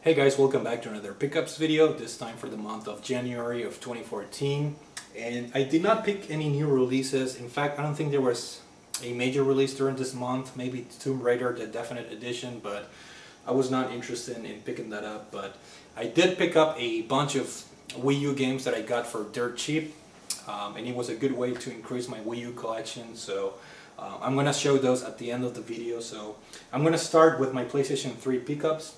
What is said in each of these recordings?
Hey guys, welcome back to another pickups video, this time for the month of January of 2014. And I did not pick any new releases. In fact, I don't think there was a major release during this month, maybe Tomb Raider, the Definite Edition, but I was not interested in picking that up. But I did pick up a bunch of Wii U games that I got for dirt cheap, and it was a good way to increase my Wii U collection. So I'm going to show those at the end of the video. So I'm going to start with my PlayStation 3 pickups.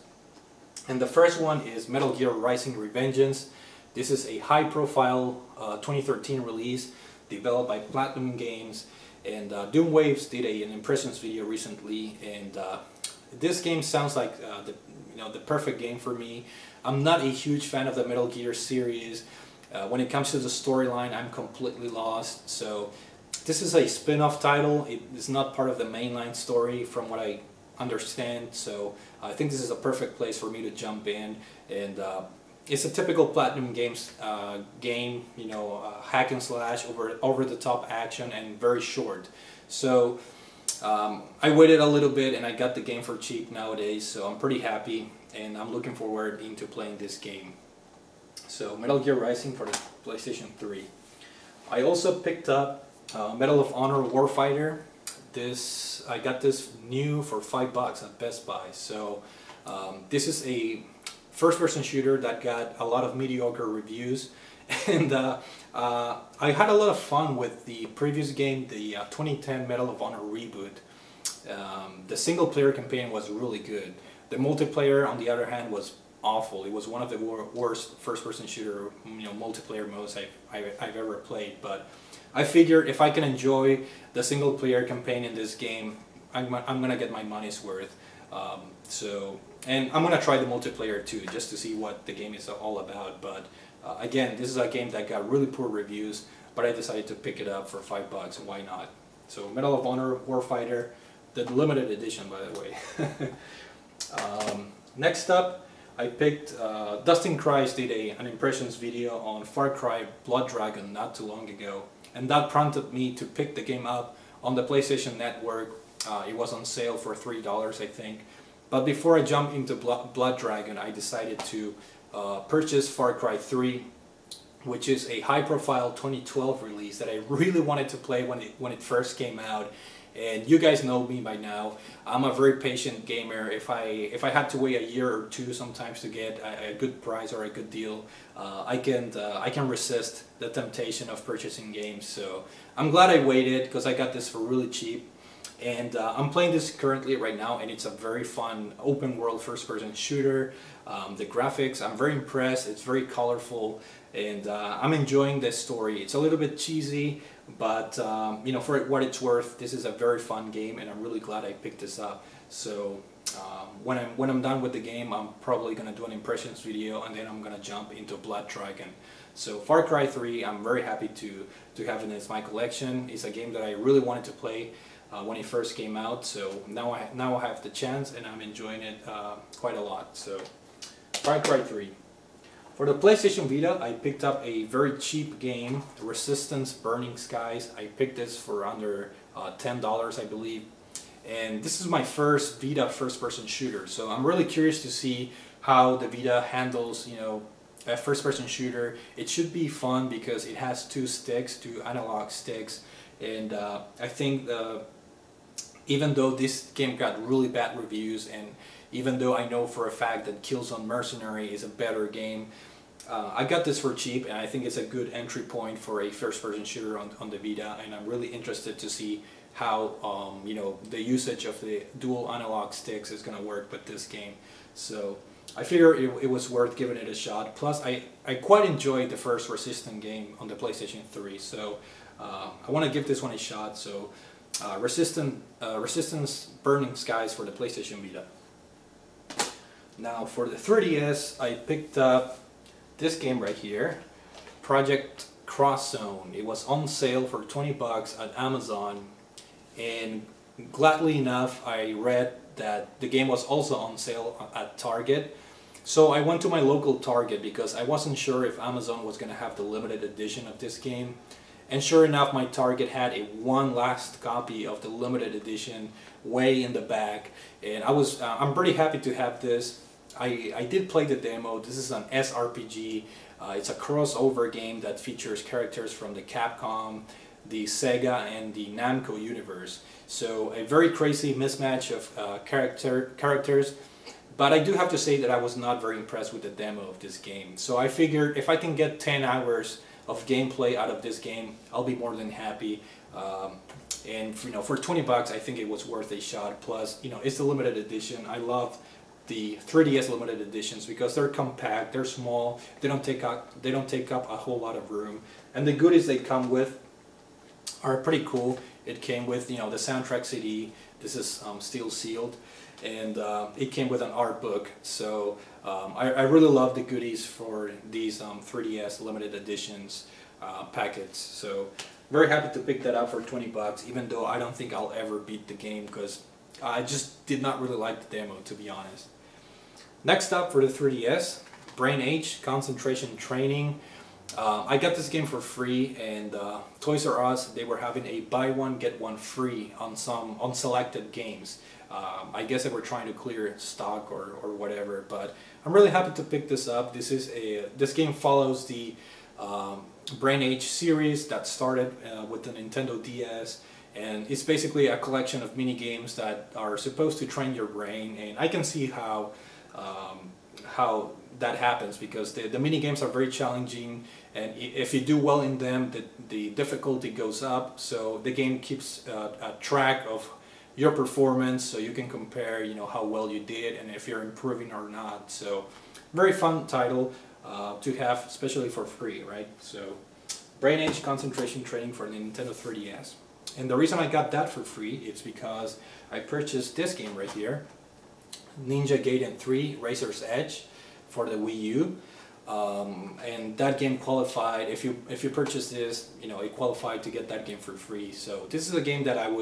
And the first one is Metal Gear Rising: Revengeance. This is a high-profile 2013 release developed by Platinum Games, and Doom Waves did an impressions video recently. And this game sounds like the perfect game for me. I'm not a huge fan of the Metal Gear series. When it comes to the storyline, I'm completely lost. So this is a spin-off title. It is not part of the mainline story, from what I understand, so I think this is a perfect place for me to jump in. And it's a typical Platinum Games game, hack and slash, over the top action, and very short. So I waited a little bit and I got the game for cheap nowadays, so I'm pretty happy and I'm looking forward into playing this game. So Metal Gear Rising for the PlayStation 3. I also picked up Medal of Honor Warfighter. I got this new for $5 at Best Buy. So this is a first-person shooter that got a lot of mediocre reviews, and I had a lot of fun with the previous game, the 2010 Medal of Honor reboot. The single-player campaign was really good. The multiplayer, on the other hand, was awful. It was one of the worst first-person shooter multiplayer modes I've ever played. But I figured if I can enjoy the single player campaign in this game, I'm gonna get my money's worth. And I'm gonna try the multiplayer too, just to see what the game is all about. But again, this is a game that got really poor reviews, but I decided to pick it up for $5. Why not? So Medal of Honor Warfighter, the limited edition, by the way. Next up, I picked, Dustin Christ did an impressions video on Far Cry Blood Dragon not too long ago, and that prompted me to pick the game up on the PlayStation Network. It was on sale for $3, I think. But before I jumped into Blood Dragon, I decided to purchase Far Cry 3, which is a high-profile 2012 release that I really wanted to play when it first came out. And you guys know me by now. I'm a very patient gamer. If I had to wait a year or two sometimes to get a good price or a good deal, I can resist the temptation of purchasing games. So I'm glad I waited, because I got this for really cheap. And I'm playing this currently right now, and it's a very fun open world first-person shooter. The graphics, I'm very impressed. It's very colorful, and I'm enjoying this story. It's a little bit cheesy, but for what it's worth, this is a very fun game, and I'm really glad I picked this up. So when I'm done with the game, I'm probably gonna do an impressions video, and then I'm gonna jump into Blood Dragon. So Far Cry 3, I'm very happy to have it in my collection. It's a game that I really wanted to play when it first came out, so now I have the chance, and I'm enjoying it quite a lot. So Far Cry 3. For the PlayStation Vita, I picked up a very cheap game, Resistance: Burning Skies. I picked this for under $10, I believe. And this is my first Vita first-person shooter, so I'm really curious to see how the Vita handles, a first-person shooter. It should be fun because it has two analog sticks, and I think even though this game got really bad reviews, and even though I know for a fact that Killzone Mercenary is a better game, I got this for cheap, and I think it's a good entry point for a first-person shooter on the Vita, and I'm really interested to see how the usage of the dual analog sticks is going to work with this game. So I figure it was worth giving it a shot. Plus, I quite enjoyed the first Resistance game on the PlayStation 3, so I want to give this one a shot. So Resistance Burning Skies for the PlayStation Vita. Now for the 3DS, I picked up this game right here, Project Cross Zone. It was on sale for $20 at Amazon, and gladly enough I read that the game was also on sale at Target. So I went to my local Target because I wasn't sure if Amazon was going to have the limited edition of this game. And sure enough, my Target had one last copy of the limited edition way in the back, and I'm pretty happy to have this. I did play the demo. This is an SRPG. It's a crossover game that features characters from the Capcom, the Sega, and the Namco universe. So a very crazy mismatch of characters. But I do have to say that I was not very impressed with the demo of this game. So I figured if I can get 10 hours of gameplay out of this game, I'll be more than happy. And for 20 bucks, I think it was worth a shot. Plus, it's the limited edition. I love the 3DS limited editions because they're compact, they're small, they don't take up a whole lot of room, and the goodies they come with are pretty cool. It came with the soundtrack CD. This is still sealed, and it came with an art book. So I really love the goodies for these 3DS limited editions packets. So very happy to pick that up for 20 bucks, even though I don't think I'll ever beat the game because I just did not really like the demo, to be honest. Next up for the 3DS, Brain Age Concentration Training. I got this game for free, and Toys R Us, they were having a buy one get one free on some selected games. I guess they were trying to clear stock or whatever, but I'm really happy to pick this up. This game follows the Brain Age series that started with the Nintendo DS, and it's basically a collection of mini games that are supposed to train your brain. And I can see how that happens because the mini games are very challenging, and if you do well in them, the difficulty goes up. So the game keeps a track of your performance, so you can compare how well you did and if you're improving or not. So very fun title to have, especially for free, right? So Brain Age Concentration Training for the Nintendo 3DS. And the reason I got that for free is because I purchased this game right here, Ninja Gaiden 3 Razor's Edge, for the Wii U. And that game qualified, if you purchase this, it qualified to get that game for free. So this is a game that I've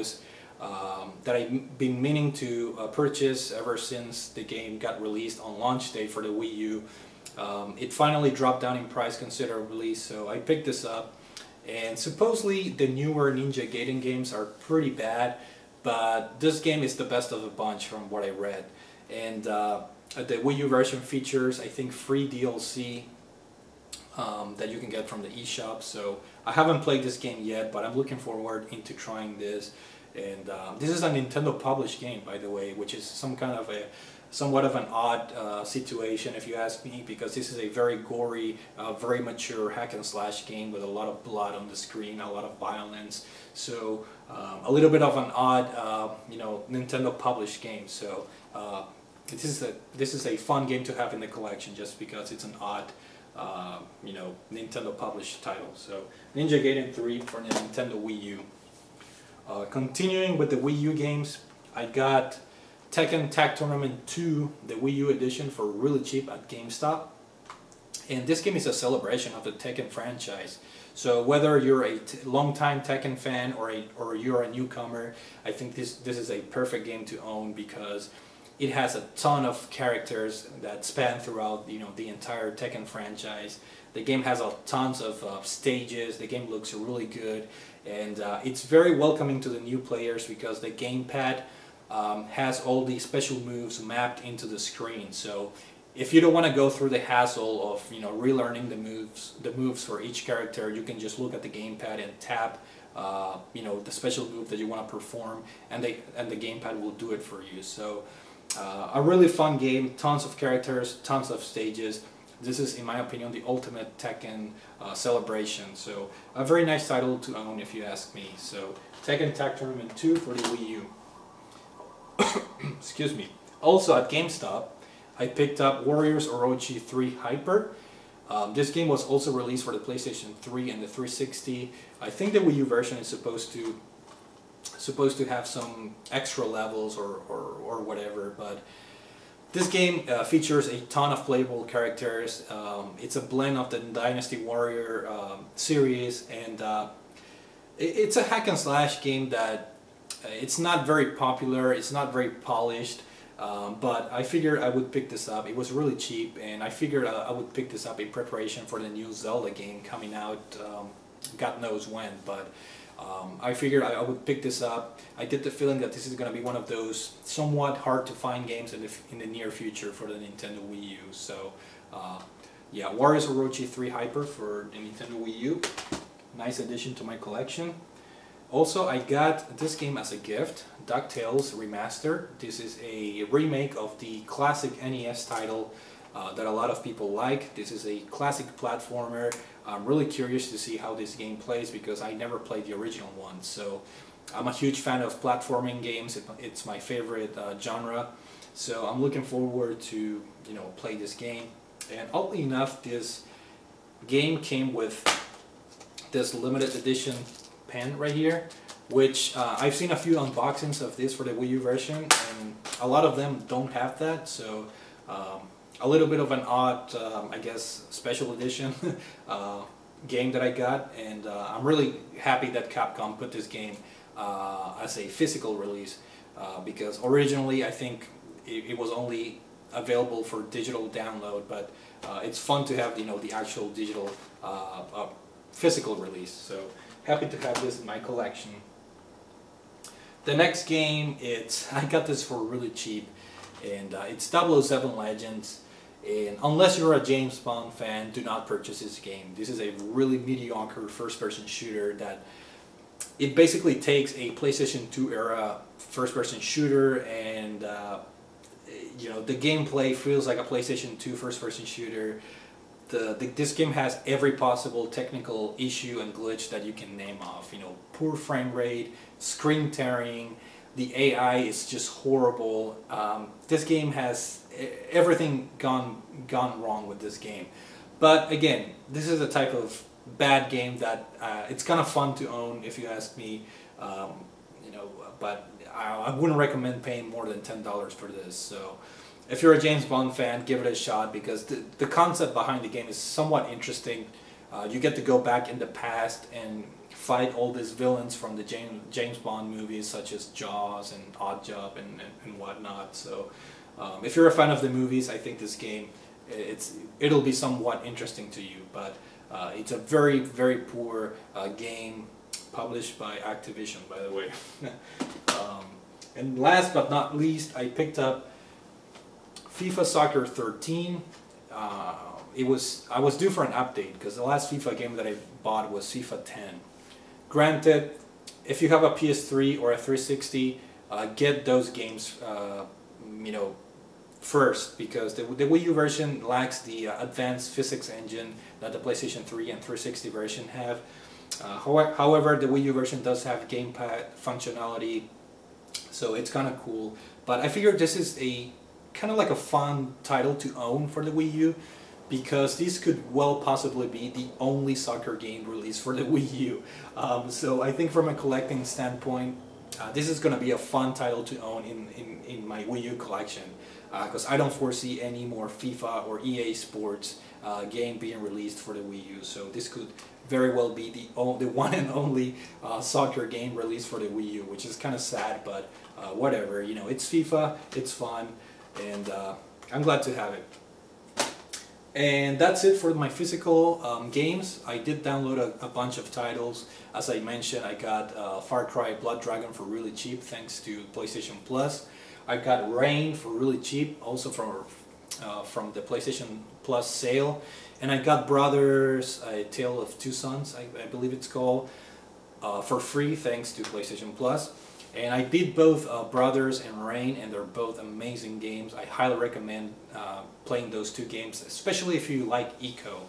been meaning to purchase ever since the game got released on launch day for the Wii U. It finally dropped down in price considerably, so I picked this up. And supposedly the newer Ninja Gaiden games are pretty bad, but this game is the best of the bunch from what I read. And the Wii U version features, I think, free DLC that you can get from the eShop. So I haven't played this game yet, but I'm looking forward into trying this. And this is a Nintendo published game, by the way, which is somewhat of an odd situation, if you ask me, because this is a very gory, very mature hack and slash game with a lot of blood on the screen, a lot of violence. So a little bit of an odd, Nintendo published game. So this is a fun game to have in the collection just because it's an odd, Nintendo published title. So Ninja Gaiden 3 for the Nintendo Wii U. Continuing with the Wii U games, I got Tekken Tag Tournament 2, the Wii U edition, for really cheap at GameStop. And this game is a celebration of the Tekken franchise. So whether you're a long-time Tekken fan or you're a newcomer, I think this is a perfect game to own because it has a ton of characters that span throughout the entire Tekken franchise. The game has tons of stages. The game looks really good, and it's very welcoming to the new players because the gamepad has all these special moves mapped into the screen. So if you don't want to go through the hassle of relearning the moves for each character, you can just look at the gamepad and tap the special move that you want to perform, and the gamepad will do it for you. So a really fun game, tons of characters, tons of stages. This is, in my opinion, the ultimate Tekken celebration. So a very nice title to own, if you ask me. So Tekken Tag Tournament 2 for the Wii U. Excuse me. Also at GameStop, I picked up Warriors Orochi 3 Hyper. This game was also released for the PlayStation 3 and the 360. I think the Wii U version is supposed to have some extra levels or whatever, but this game features a ton of playable characters. It's a blend of the Dynasty Warrior series, and it's a hack and slash game that it's not very popular, it's not very polished, but I figured I would pick this up. It was really cheap, and I figured I would pick this up in preparation for the new Zelda game coming out, God knows when. But I figured I would pick this up. I get the feeling that this is going to be one of those somewhat hard to find games in the near future for the Nintendo Wii U. So yeah, Warriors Orochi 3 Hyper for the Nintendo Wii U. Nice addition to my collection. Also, I got this game as a gift, DuckTales Remaster. This is a remake of the classic NES title that a lot of people like. This is a classic platformer. I'm really curious to see how this game plays because I never played the original one. So I'm a huge fan of platforming games. It's my favorite genre. So I'm looking forward to play this game. And oddly enough, this game came with this limited edition pen right here, which I've seen a few unboxings of this for the Wii U version, and a lot of them don't have that. So a little bit of an odd, I guess, special edition game that I got, and I'm really happy that Capcom put this game as a physical release because originally I think it was only available for digital download, but it's fun to have the actual digital physical release. So happy to have this in my collection. The next game, I got this for really cheap, and it's 007 Legends. And unless you're a James Bond fan, do not purchase this game. This is a really mediocre first-person shooter that it basically takes a PlayStation 2 era first-person shooter, and the gameplay feels like a PlayStation 2 first-person shooter. This game has every possible technical issue and glitch that you can name off. Poor frame rate, screen tearing, the AI is just horrible. This game has everything gone wrong with this game. But again, this is a type of bad game that it's kind of fun to own, if you ask me. But I wouldn't recommend paying more than $10 for this. So if you're a James Bond fan, give it a shot because the concept behind the game is somewhat interesting. You get to go back in the past and fight all these villains from the James Bond movies such as Jaws and Oddjob and whatnot. So if you're a fan of the movies, I think this game, it'll be somewhat interesting to you. But it's a very, very poor game published by Activision, by the way. And last but not least, I picked up FIFA Soccer 13. I was due for an update because the last FIFA game that I bought was FIFA 10. Granted, if you have a PS3 or a 360, get those games first, because the Wii U version lacks the advanced physics engine that the PlayStation 3 and 360 version have. However, the Wii U version does have gamepad functionality, so it's kind of cool. But I figured this is a kind of like a fun title to own for the Wii U, because this could well possibly be the only soccer game released for the Wii U. So I think from a collecting standpoint, this is going to be a fun title to own in my Wii U collection, because I don't foresee any more FIFA or EA Sports game being released for the Wii U. So this could very well be the one and only soccer game released for the Wii U, which is kind of sad, but whatever. It's FIFA, it's fun, and I'm glad to have it. And that's it for my physical games. I did download a bunch of titles. As I mentioned, I got Far Cry Blood Dragon for really cheap thanks to PlayStation Plus. I got Rain for really cheap, also from the PlayStation Plus sale. And I got Brothers, A Tale of Two Sons, I believe it's called, for free thanks to PlayStation Plus. And I beat both Brothers and Rain, and they're both amazing games. I highly recommend playing those two games, especially if you like Ico.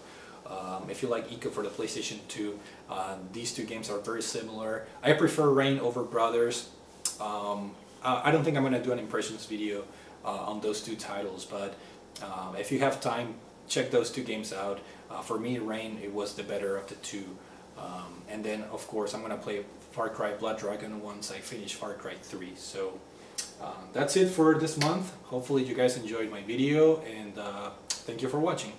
If you like Ico for the PlayStation 2, these two games are very similar. I prefer Rain over Brothers. I don't think I'm going to do an impressions video on those two titles, but if you have time, check those two games out. For me, Rain, it was the better of the two. And then, of course, I'm going to play Far Cry Blood Dragon once I finish Far Cry 3. So that's it for this month. Hopefully you guys enjoyed my video, and thank you for watching.